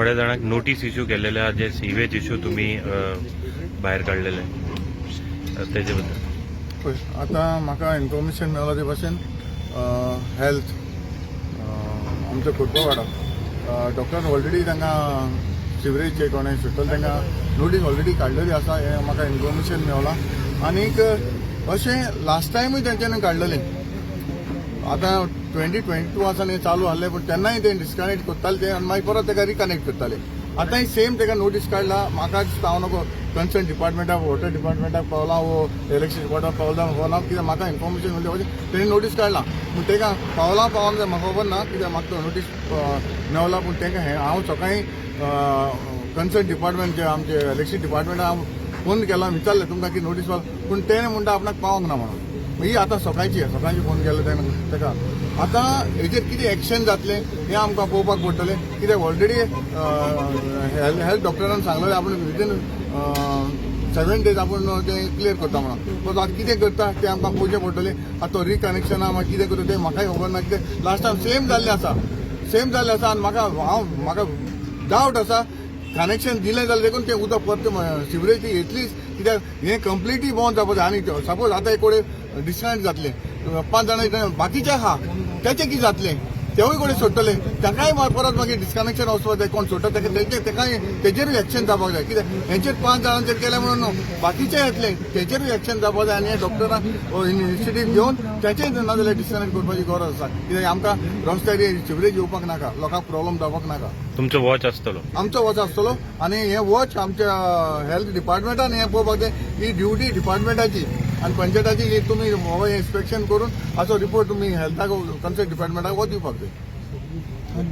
थोड्या जणांक notice issue केलेले आहा, जे सीवेज इश्यू तुम्ही भायर काडलेले तेजे बद्दल. पळय आतां म्हाका इन्फॉर्मेशन मेळ्ळा ते भाशेन हेल्थ आमच्या कोटपावाडा डॉक्टरान ऑलरेडी तांकां सिवरेजचे कोणें सुट्टले तांकां नोटीस ऑलरेडी काडलेली आसा हें म्हाका इन्फॉर्मेशन मेळ्ळां. आनीक अशें लास्ट टायमूय तेंच्यांनी काडलेलें. आतां 2022 आसा हें चालू आसलें पूण तेन्नाय ते डिस्कनेक्ट करताले ते आनी मागीर परत ताका रिकनेक्ट करताले. आतांय सेम ताका नोटीस काडला. म्हाका दिसता हांव नको कन्सर्न डिपार्टमेंटाक वॉटर डिपार्टमेंटाक पावला वो इलेक्ट्रिसिटी बोर्डाक पावला हो ना कित्याक म्हाका इन्फॉर्मेशन मेळ्ळें तेणी नोटीस काडला पूण ताका पावला जाय म्हाका खबर ना कित्याक म्हाका नोटीस मेळ्ळा पूण ताका हांव सकाळीं कन्सर्न डिपार्टमेंट जे आमचे इलेक्ट्रिसिटी डिपार्टमेंटाक हांव फोन केला विचारलें तुमकां कितें नोटीस पावला पूण तेणें म्हणटा आपणाक पावोंक ना म्हणून. ही आतां सकाळची फोन केलो ताका. आतां हेजेर कितें एक्शन जातलें हें आमकां पळोवपाक पडटलें कित्याक ऑलरेडी हेल्थ डॉक्टरान सांगलेलें आपूण विदीन 7 days आपूण तें क्लियर करता म्हणून. सो आतां कितें करता तें आमकां पळोवचें पडटलें. आतां तो रिकनेक्शना मागीर कितें करता तें म्हाकाय खबर ना कित्याक लास्ट टायम सेम जाल्लें आसा आनी म्हाका डावट आसा कनेक्शन दिलें जाल्यार देखून तें उदक परत सिवरेज ती येतलीच कित्याक हें कंप्लिटली बंद जावपाक जाय. आनी सपोज आतां एक कडेन डिस्कनेक्ट जातलें 5 जाणां बाकीचे आहा तेचें कितें जातलें तेवूय कडेन सोडटले ताकाय परत मागीर डिस्कनेक्शन वचपाक जाय. कोण सोडटा ताकाय तेजेरूय एक्शन जावपाक जाय कित्याक हेंचेर 5 जाणांचेर केलें म्हणून बाकीचे येतले तेजेरूय एक्शन जावपाक जाय. आनी हे डॉक्टरान इनिशिएटीव घेवन तेचेय नाजाल्यार डिस्कनेक्ट करपाची गरज आसा कित्याक आमकां रस्त्यार सिवरेज येवपाक नाका लोकांक प्रॉब्लम जावपाक नाका. तुमचो वॉच आसतलो आमचो वॉच आसतलो आनी हे वॉच आमच्या हेल्थ डिपार्टमेंटान हें पळोवपाक जाय. ही ड्युटी डिपार्टमेंटाची आनी पंचायताची तुमी इन्स्पेक्शन करून हाचो रिपोर्ट तुमी हेल्थाक कन्सर्न डिपार्टमेंटाक दिवपाक जाय.